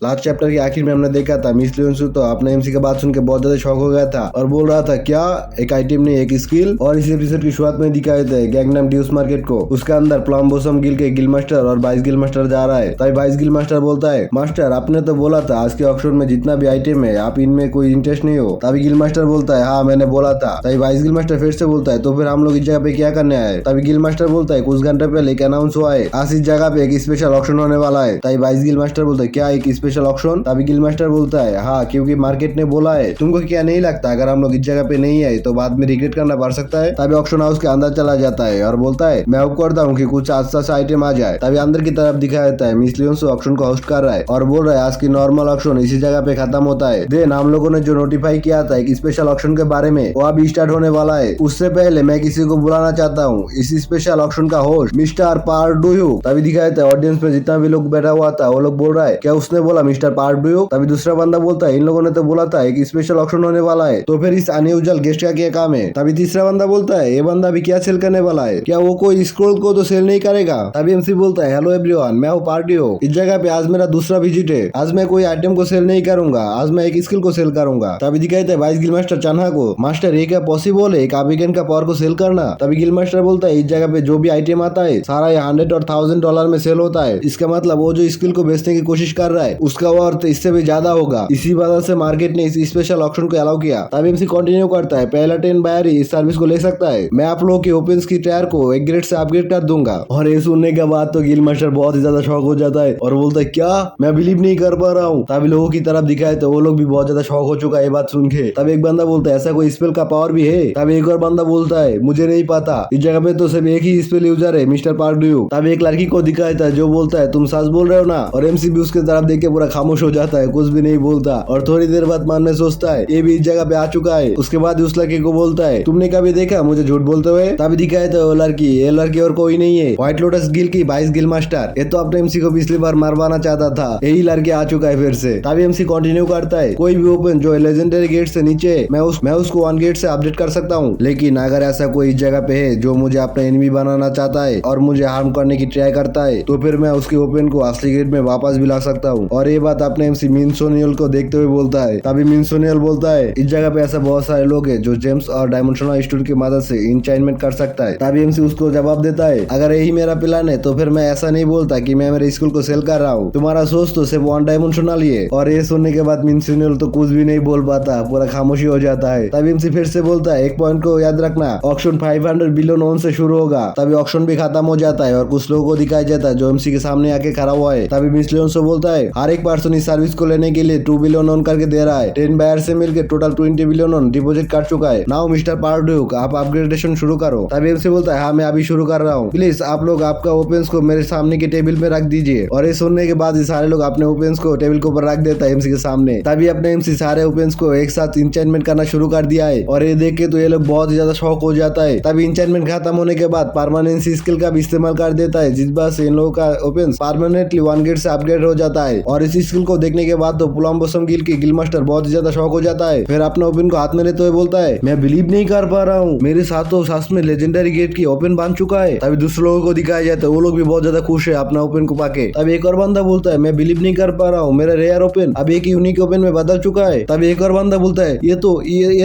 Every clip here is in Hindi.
लास्ट चैप्टर के आखिर में हमने देखा था मिस लियोनसू तो अपने एमसी की बात सुन के बहुत ज्यादा शॉक हो गया था और बोल रहा था क्या एक आइटम नहीं एक स्किल। और इस एपिसोड की शुरुआत में दिखाए थे गैंगनम ड्यूस मार्केट को, उसके अंदर प्लम्बोसम गिल के गिल मास्टर और वाइस गिल मास्टर जा रहा है। तभी वाइस गिल मास्टर बोलता है मास्टर आपने तो बोला था आज के ऑक्शन में जितना भी आइटम है आप इनमें कोई इंटरेस्ट नहीं हो। तभी गिल मास्टर बोलता है हाँ मैंने बोला था। तभी वाइस गिल मास्टर फिर से बोलता है तो फिर हम लोग इस जगह पे क्या करने आए। तभी गिल मास्टर बोलता है कुछ घंटे पहले एक अनाउंस हुआ है आज इस जगह पे एक स्पेशल ऑक्शन होने वाला है। तभी वाइस गिल मास्टर बोलता है क्या एक स्पेशल ऑक्शन। तभी गिल मास्टर बोलता है हाँ क्योंकि मार्केट ने बोला है। तुमको क्या नहीं लगता अगर हम लोग इस जगह पे नहीं आए तो बाद में रिग्रेट करना पड़ सकता है। तभी ऑक्शन हाउस के अंदर चला जाता है और बोलता है मैं होप करता हूँ कि कुछ अच्छा सा आइटम आ जाए। तभी अंदर की तरफ दिखाया जाता है मिस लियोनसू ऑक्शन को होस्ट कर रहा है और बोल रहा है आज की नॉर्मल ऑक्शन इसी जगह पे खत्म होता है। देन हम लोगों ने जो नोटिफाई किया था एक स्पेशल ऑक्शन के बारे में वो अभी स्टार्ट होने वाला है। उससे पहले मैं किसी को बुलाना चाहता हूँ इस स्पेशल ऑक्शन का होस्ट मिस्टर पार्डुयू। तभी दिखाया था ऑडियंस में जितना भी लोग बैठा हुआ था वो लोग बोल रहा है क्या उसने बोला मिस्टर पार्डुयू। तभी दूसरा बंदा बोलता है इन लोगों ने तो बोला था एक स्पेशल ऑक्शन होने वाला है तो फिर इस अनयूजुअल गेस्ट का क्या काम है। तभी तीसरा बंदा बोलता है ये बंदा भी क्या सेल करने वाला है, क्या वो कोई स्क्रोल को तो सेल नहीं करेगा। तभी एमसी बोलता है हेलो एवरीवन मैं हूँ पार्टियो। इस जगह पे आज मेरा दूसरा विजिट है। आज मैं कोई आइटम को सेल नहीं करूंगा, आज मैं एक स्किल को सेल करूंगा। तभी दिखाते हैं वाइस गिल मास्टर चान्हा को मास्टर ये क्या पॉसिबल है एक अबिगेन का पावर को सेल करना। तभी गिल मास्टर बोलता है इस जगह पे जो भी आइटम आता है सारा ये 100 और $1000 में सेल होता है। इसका मतलब वो जो स्किल को बेचने की कोशिश कर रहा है उसका वर्थ इससे भी ज्यादा होगा। इसी वजह से मार्केट ने इस स्पेशल ऑक्शन को अलाउ किया। तभी एमसी कंटिन्यू करता है पहला 10 बायर ही इस सर्विस को ले सकता है। मैं आप लोगों के ओपन की टायर को एक ग्रेड से अपग्रेड कर दूंगा। और ये सुनने के बाद तो गिल मास्टर बहुत ही ज्यादा शॉक हो जाता है और बोलता है क्या मैं बिलीव नहीं कर पा रहा हूँ। तभी लोगों की तरफ दिखाए तो वो लोग भी बहुत ज्यादा शॉक हो चुका है ये बात सुन के। तब एक बंदा बोलता है ऐसा कोई स्पेल का पावर भी है। तब एक और बंदा बोलता है मुझे नहीं पता इस जगह पे तो सिर्फ एक ही स्पेल यूजर है मिस्टर पार्डुयू। तब एक लड़की को दिखाया था जो बोलता है तुम सच बोल रहे हो ना। और एमसी भी उसके तरफ देख के पूरा खामोश हो जाता है कुछ भी नहीं बोलता और थोड़ी देर बाद मन में सोचता है ये भी इस जगह पे आ चुका है। उसके बाद उस लड़के को बोलता है तुमने कभी देखा मुझे झूठ बोलते हुए। तभी दिखाया था वो लड़की ये लड़की और कोई नहीं है व्हाइट लोटस गिल की वाइस गिल मास्टर। ये तो अपने एमसी को पिछली बार मारवाना चाहता था यही लड़के आ चुका है फिर से। तभी एमसी कंटिन्यू करता है कोई भी ओपन जो लेजेंडरी गेट से नीचे मैं उसको 1 गेट से अपडेट कर सकता हूँ। लेकिन अगर ऐसा कोई इस जगह पे है जो मुझे अपना एनिमी बनाना चाहता है और मुझे हार्म करने की ट्राई करता है तो फिर मैं उसके ओपन को असली गेट में वापस भी ला सकता हूँ। और ये बात अपने एमसी मिनसोनियल को देखते हुए बोलता है। तभी मिनसोनियल बोलता है इस जगह पे ऐसा बहुत सारे लोग हैं जो जेम्स और डायमेंशनल स्टोर की मदद से इंचाइनमेंट कर सकता है। तभी एमसी उसको जवाब देता है अगर यही मेरा प्लान है तो फिर मैं ऐसा नहीं बोलता कि मैं मेरे स्कूल को सेल कर रहा हूँ। तुम्हारा सोच तो सिर्फ 1 डायमेंशनल ही है। और ये सुनने के बाद मिनसोनियल तो कुछ भी नहीं बोल पाता पूरा खामोशी हो जाता है। तभी एमसी फिर से बोलता है एक पॉइंट को याद रखना ऑक्शन 500 बिलियन ओन से शुरू होगा। तभी ऑक्शन भी खत्म हो जाता है और कुछ लोगों को दिखाई जाता है जो एमसी के सामने आके खड़ा हुआ है। तभी मिस लियोनसू बोलता है हर एक पर्सन इस सर्विस को लेने के लिए 2 बिलियन ओन करके दे रहा है। 10 बायर से मिलकर टोटल 20 बिलियन ओन डिपॉजिट कर चुका है। नाउ मिस्टर पार्डुयू आप अपग्रेडेशन शुरू करो। तभी एमसी बोलता है हाँ मैं अभी शुरू कर रहा हूँ प्लीज आप लोग आपका ओपन्स को मेरे सामने के टेबल पे रख दीजिए। और ये सुनने के बाद सारे लोग अपने ओपन्स को टेबल के ऊपर रख देता है एमसी के सामने। तभी अपने एमसी सारे ओपन्स को एक साथ इंचाइनमेंट करना शुरू कर दिया है। और ये देख के तो ये लोग बहुत ज्यादा शॉक हो जाता है। तभी इंचाइनमेंट खत्म होने के बाद परमानेंसी स्किल का भी इस्तेमाल कर देता है जिस बात से इन लोगों का ओपन्स परमानेंटली 1 गेट से अपग्रेड हो जाता है। और इस स्किल को देखने के बाद तो प्लम्बोसम गिल की गिल मास्टर बहुत ही ज्यादा शॉक हो जाता है। फिर अपना ओपन को हाथ में लेते हुए बोलता है मैं बिलीव नहीं कर पा रहा हूँ मेरे साथ तो साथ में लेजेंडरी गेट की ओपन बन चुका है। तभी दूसरे लोगों को दिखाया जाता है वो लोग भी बहुत ज्यादा खुश है अपना ओपन को पाके। तब एक और बंदा बोलता है मैं बिलीव नहीं कर पा रहा हूँ मेरा रेयर ओपन अब एक यूनिक ओपन में बदल चुका है। तभी एक और बंदा बोलता है ये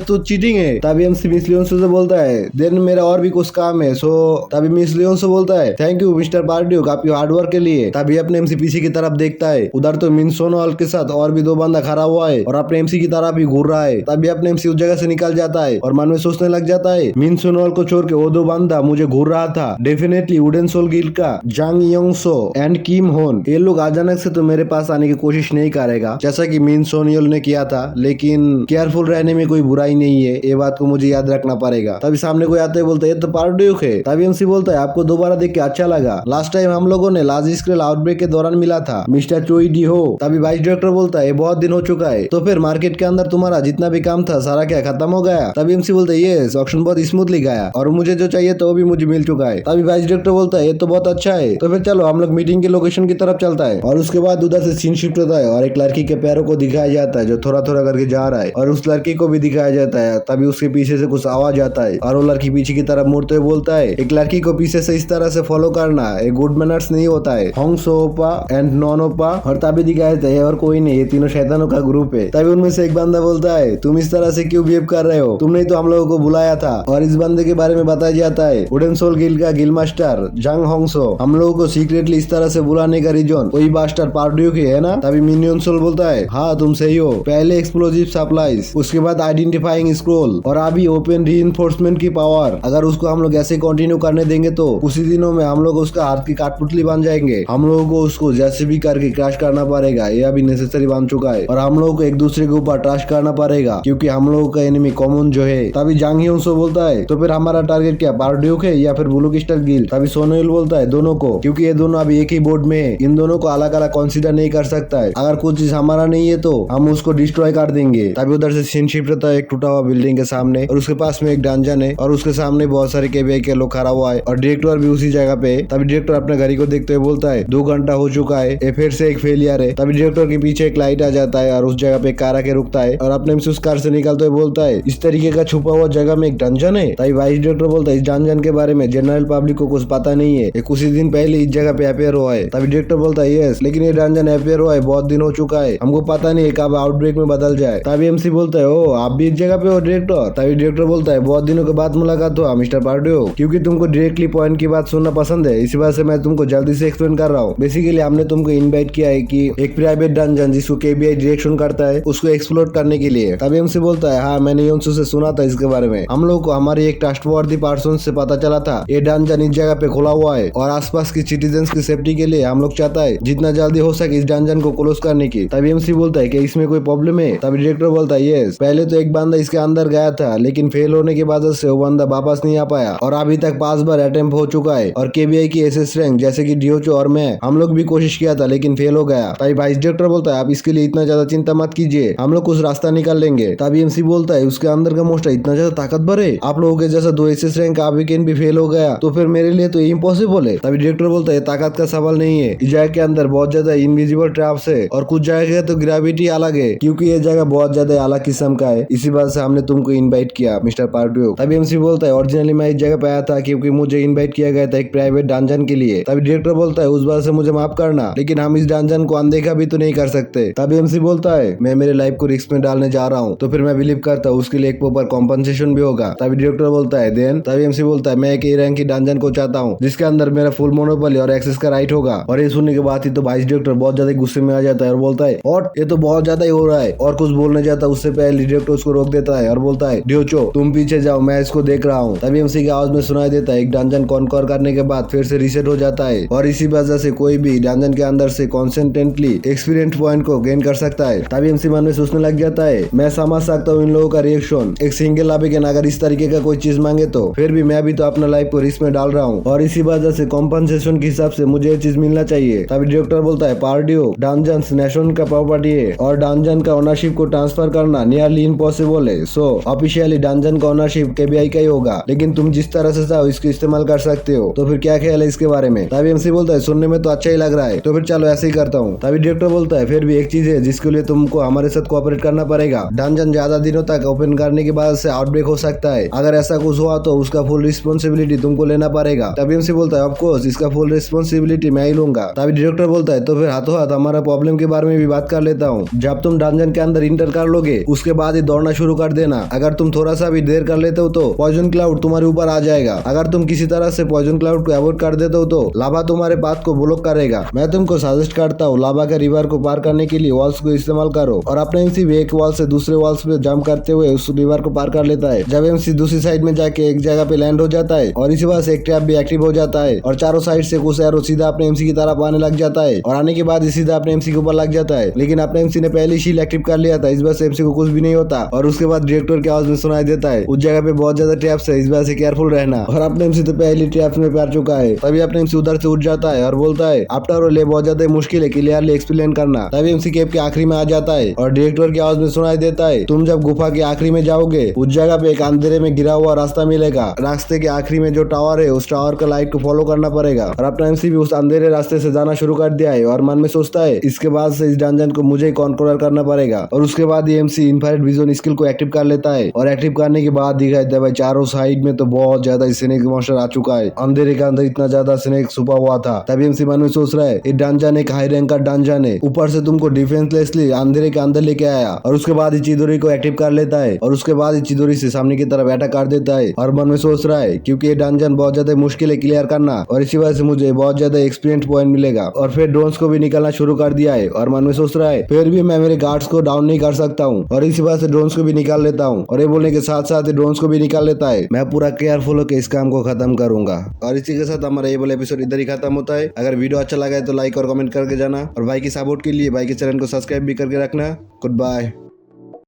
तो चीटिंग है। तभी एमसी मिस लियोनसू से बोलता है देन मेरा और भी कुछ काम है सो। तभी मिस लियोनसू बोलता है थैंक यू मिस्टर पार्डुयू आपकी हार्डवर्क के लिए। तभी अपने एमसी पीछे की तरफ देखता है उधर तो मिनसोनियल के साथ और भी 2 बंदा खड़ा हुआ है और अपने एमसी की तरफ भी घूर रहा है। तभी अपने एमसी उस जगह से निकल जाता है और मन में सोचने लग जाता है मिनसोनियल को छोड़ के वो 2 बंदा मुझे घूर रहा था डेफिनेटली वुडन सोल गिल्ड का जांग योंगसो एंड किम होन ये लोग अचानक से तो मेरे पास आने की कोशिश नहीं करेगा जैसा कि मिनसोनियल ने किया था। लेकिन केयरफुल रहने में कोई बुराई नहीं है ये बात को मुझे याद रखना पड़ेगा। तभी सामने कोई आते बोलते ये तो पार्डुयू है। तभी एमसी बोलता है आपको दोबारा देख के अच्छा लगा लास्ट टाइम हम लोगों ने लार्ज स्केल आउटब्रेक के दौरान मिला था मिस्टर चोई डी हो। तभी वाइस डायरेक्टर बोलता है बहुत दिन हो चुका है तो फिर मार्केट के अंदर तुम्हारा जितना भी काम था सारा क्या खत्म हो गया। तभी एमसी बोलता है ये ऑक्शन बहुत स्मूथली गया और मुझे जो चाहिए तो वो भी मुझे मिल चुका है। तभी वाइस डायरेक्टर बोलता है ये तो बहुत अच्छा है तो फिर चलो हम लोग मीटिंग के लोकेशन की तरफ चलता है। और उसके बाद उधर से सीन शिफ्ट होता है और एक लड़की के पैरों को दिखाया जाता है जो थोड़ा थोड़ा करके जा रहा है और उस लड़की को भी दिखाया जाता है। तभी उसके पीछे से कुछ आवाज आता है और वो लड़की पीछे की तरफ मुड़ते हुए बोलता है एक लड़की को पीछे से इस तरह से फॉलो करना एक गुड मैनर्स नहीं होता है। होंग सोपा एंड नॉन ओपा। और तभी भी दिखाया था ये और कोई नहीं, ये तीनों शैतानों का ग्रुप है। तभी उनमें से एक बंदा बोलता है तुम इस तरह से क्यों बिहेव कर रहे हो, तुमने तो हम लोगों को बुलाया था। और इस बंदे के बारे में बताया जाता है वुडन सोल गिल्ड का गिल्ड मास्टर जंग होंगसो हम लोगों को सीक्रेटली इस तरह से बुलाने का रीजन वही बास्टर पार्डियो की है ना। तभी मिनियन सोल बोलता है हाँ तुम सही हो, पहले एक्सप्लोजिव सप्लाईज, उसके बाद आइडेंटिफाइंग स्क्रोल और अभी ओपन रीइंफोर्समेंट की पावर। अगर उसको हम लोग ऐसे कंटिन्यू करने देंगे तो कुछ ही दिनों में हम लोग उसका हाथ की काटपुतली बन जाएंगे। हम लोगों को उसको जैसे भी करके क्रैश करना पड़ेगा, ये अभी नेसेसरी बन चुका है। और हम लोगों को एक दूसरे के ऊपर ट्रस्ट करना पड़ेगा क्योंकि हम लोगों का एनिमी कॉमन जो है। तभी जांग ह्यूसो बोलता है तो फिर हमारा टारगेट क्या पार्ड्यूक है या फिर ब्लू क्रिस्टल गिल्ड। तभी सोनोइल बोलता है दोनों को, क्योंकि ये दोनों अभी एक ही बोर्ड में है, इन दोनों को अलग अलग कंसीडर नहीं कर सकता है। अगर कुछ चीज हमारा नहीं है तो हम उसको डिस्ट्रॉय कर देंगे। तभी उधर से सीन शिफ्ट होता है एक टूटा हुआ बिल्डिंग के सामने और उसके पास में एक डंजन है और उसके सामने बहुत सारे केबीआई के लोग खड़ा हुआ है और डायरेक्टर भी उसी जगह पे है। तभी डायरेक्टर अपने घड़ी को देखते हुए बोलता है 2 घंटा हो चुका है, ये फिर से एक फेलियर है। तभी डायरेक्टर के पीछे एक लाइट आ जाता है और उस जगह पे कार आके रुकता है और अपने उस कार से निकलते हुए बोलता है इस तरीके का छुपा हुआ जगह में एक डंजन है। तभी वाइस डायरेक्टर बोलता है इस डंजन के बारे में जनरल पब्लिक को कुछ पता नहीं है, ये कुछ ही दिन पहले इस जगह पे अपेयर हुआ है। तभी डायरेक्टर बोलता है यस, लेकिन ये डंजन अपेयर हुआ है बहुत दिन हो चुका है, हमको पता नहीं है कब आउटब्रेक में बदल जाए। तभी एमसी बोलता है ओ आप भी इस जगह पे हो डायरेक्टर। तभी डायरेक्टर बोलता है बहुत दिनों के बाद मुलाकात हुआ मिस्टर पार्डियो, क्योंकि तुमको डायरेक्टली पॉइंट की बात सुनना पसंद है, इसी वजह से मैं तुमको जल्दी से एक्सप्लेन कर रहा हूँ। बेसिकली हमने तुमको इनवाइट किया है कि एक प्राइवेट डंजन जिसको केबीआई डायरेक्शन करता है उसको एक्सप्लोर करने के लिए। तभी एमसी बोलता है हाँ मैंने योंसू से सुना था इसके बारे में, हम लोग को हमारी एक ट्रस्टवर्दी पर्सन से पता चला था ये डंजन इस जगह पे खुला हुआ है और आसपास की सिटीजन्स की सेफ्टी के लिए हम लोग चाहता है जितना जल्दी हो सके इस डंजन को क्लोज करने की। तभी एमसी बोलता है कि इसमें कोई प्रॉब्लम है। तभी डायरेक्टर बोलता है यस, पहले तो एक बंदा इसके अंदर गया था लेकिन फेल होने की वजह से वो बंदा वापस नहीं आ पाया और अभी तक 5 बार अटेम्प्ट हो चुका है और केबीआई की एसएस रैंक जैसे कि डीओचो और मैं हम लोग भी कोशिश किया था लेकिन फेल हो गया। तभी वाइस डायरेक्टर बोलता है आप इसके लिए इतना ज्यादा चिंता मत कीजिए, हम लोग कुछ रास्ता निकाल लेंगे। तभी एमसी बोलता है उसके अंदर का मोस्टर इतना ज्यादा ताकतवर है, आप लोगों के जैसा 2 एसएस रैंक का वीकेंड भी फेल हो गया तो फिर मेरे लिए तो इम्पॉसिबल है। तभी डायरेक्टर बोलता है ताकत का सवाल नहीं है, इस जगह के अंदर बहुत ज्यादा इनविजिबल ट्रैप्स है और कुछ जगह तो ग्रेविटी अलग है क्योंकि ये जगह बहुत ज्यादा अलग किस्म का है, इसी बात से हमने तुमको इनवाइट किया मिस्टर पार्डियो। तभी एमसी बोलता है ओरिजिनली मैं इस जगह पे आया था क्योंकि मुझे इनवाइट किया गया था एक प्राइवेट डंजन के लिए। तभी डायरेक्टर बोलता है उस बात से मुझे माफ करना लेकिन हम इस डंजन को अनदेखा भी तो नहीं कर सकते। तभी एमसी बोलता है मैं मेरे लाइफ को रिस्क में डालने जा रहा हूँ तो फिर मैं बिलीव करता हूँ उसके लिए एक प्रॉपर कॉम्पनसेशन भी होगा। तभी डायरेक्टर बोलता है देन। तभी एमसी बोलता है मैं एक ए रैंक की डंजन को चाहता हूँ जिसके अंदर मेरा फुल मोनोपोली और एक्सेस का राइट होगा। और ये सुनने के बाद ही तो वाइस डायरेक्टर बहुत ज्यादा गुस्से में आ जाता है और बोलता है और ये तो बहुत ज्यादा ही हो रहा है और कुछ बोलने जाता है उससे पहले डायरेक्टर उसको रोक देता है और बोलता है डियोचो तुम पीछे जाओ मैं इसको देख रहा हूँ। तभी एमसी की आवाज में सुनाई देता है एक डंजन कॉन्कर करने के बाद फिर से रीसेट हो जाता है और इसी वजह से कोई भी डंजन के अंदर से कॉन्सेंटेंटली एक्सपीरियंस पॉइंट को गेन कर सकता है। तभी एमसी मन में सोचने लग जाता है मैं समझ सकता हूँ इन लोगों का रिएक्शन, एक सिंगल अभिगन अगर इस तरीके का कोई चीज मांगे तो फिर भी मैं भी तो अपना लाइफ को रिस्क में डाल रहा हूँ और इसी वजह से कॉम्पनसेशन के हिसाब से मुझे ये चीज मिलना चाहिए। तभी डायरेक्टर बोलता है पार्डियो डंजन नेशन का प्रॉपर्टी है और डंजन का ओनरशिप को ट्रांसफर करना नियरली इम्पॉसिबल है, सो ऑफिशियली डंजन का ओनरशिप केबीआई का ही होगा लेकिन तुम जिस तरह से चाहो इसको इस्तेमाल कर सकते हो। तो फिर क्या ख्याल है इसके बारे में। तभी एमसी बोलता है सुनने में तो अच्छा ही लग रहा है तो फिर चलो ऐसे ही करता हूँ। तभी डायरेक्टर बोलता है फिर भी एक चीज है जिसके लिए तुमको हमारे साथ कोऑपरेट करना पड़ेगा, डंजन ज्यादा दिनों तक ओपन करने के बाद से आउटब्रेक हो सकता है, अगर ऐसा कुछ हुआ तो उसका फुल रिस्पॉन्सिबिलिटी तुमको लेना पड़ेगा। तभी एमसी बोलता है ऑफ कोर्स इसका फुल रिस्पॉन्सिबिलिटी मैं ही लूंगा। तभी डायरेक्टर बोलता है तो फिर हाथों हाथ हमारा प्रॉब्लम के बारे में भी बात कर लेता हूँ, जब तुम डंजन के अंदर इंटर कर लोगे उसके बाद ही दौड़ना शुरू कर देना, अगर तुम थोड़ा सा भी देर कर लेते हो तो पॉइजन क्लाउड तुम्हारे ऊपर आ जाएगा, अगर तुम किसी तरह से पॉइजन क्लाउड को अवॉइड कर देते हो तो लावा तुम्हारे पाथ को ब्लॉक करेगा। मैं तुमको सजेस्ट करता हूँ लावा के रिवर को पार करने के लिए वॉल्स को इस्तेमाल करो और अपने एमसी भी एक वॉल से दूसरे वॉल्स पे जंप करते हुए उस रिवर को पार कर लेता है। जब एमसी दूसरी साइड में जाके एक जगह पे लैंड हो जाता है और इसी वजह से एक ट्रैप भी एक्टिव हो जाता है और चारों साइड से कुछ एरो सीधा अपने एमसी की तरफ आने लग जाता है और आने के बाद सीधा अपने एमसी के ऊपर लग जाता है, लेकिन अपने एमसी ने पहले शील्ड एक्टिव कर लिया था इस वजह से एमसी को कुछ भी नहीं होता। और उसके बाद डायरेक्टर की आवाज में सुनाई देता है उस जगह पे बहुत ज्यादा ट्रैप्स है इस वजह से केयरफुल रहना, और अपने एमसी तो पहले ट्रैप्स में पड़ चुका है। तभी अपने एमसी उधर से उठ जाता है और बोलता है आफ्टर ऑल ये बहुत ज्यादा मुश्किल है क्लियरली एक्सप्लेन करना। तभी एमसी केव के आखिरी में आ जाता है और डायरेक्टर की आवाज में सुनाई देता है तुम जब गुफा के आखिरी में जाओगे उस जगह पे एक अंधेरे में गिरा हुआ रास्ता मिलेगा, रास्ते के आखिरी में जो टावर है उस टावर का लाइट को फॉलो करना पड़ेगा। और अपना एमसी भी उस अंधेरे रास्ते से जाना शुरू कर दिया है और मन में सोचता है इसके बाद से इस डंजन को मुझे कॉन्ट्रोल करना पड़ेगा। और उसके बाद ये एमसी इन्फ्रारेड विजन स्किल को एक्टिव कर लेता है और एक्टिव करने के बाद दिखाई देता है भाई चारों साइड में तो बहुत ज्यादा स्नेक मॉन्स्टर आ चुका है, अंधेरे के अंदर इतना ज्यादा स्नेक छुपा हुआ था। तभी एमसी मन में सोच रहा है ये डंजन एक हाई रैंक का डंजन है। ऊपर से तुमको डिफेंसलेसली अंधेरे के अंदर लेके आया और उसके बाद इचिदोरी को एक्टिव कर लेता है और उसके बाद इचिदोरी से सामने की तरफ अटैक कर देता है और मन में सोच रहा है क्योंकि ये डंजन बहुत ज्यादा मुश्किल है क्लियर करना और इसी वजह से मुझे बहुत ज्यादा एक्सपीरियंस पॉइंट मिलेगा। और फिर ड्रोन्स को भी निकलना शुरू कर दिया है और मन में सोच रहा है फिर भी मैं मेरे गार्ड्स को डाउन नहीं कर सकता हूँ और इसी वजह से ड्रोन्स को भी निकाल लेता हूँ और ये बोलने के साथ साथ ड्रोन्स को भी निकाल लेता है। मैं पूरा केयरफुल होकर इस काम को खत्म करूंगा। और इसी के साथ हमारा ये वाला एपिसोड इधर ही खत्म होता है। अगर वीडियो अच्छा लगा है तो लाइक और कमेंट करके जाना और भाई की सपोर्ट के लिए भाई के चैनल को सब्सक्राइब भी करके रखना। Good bye.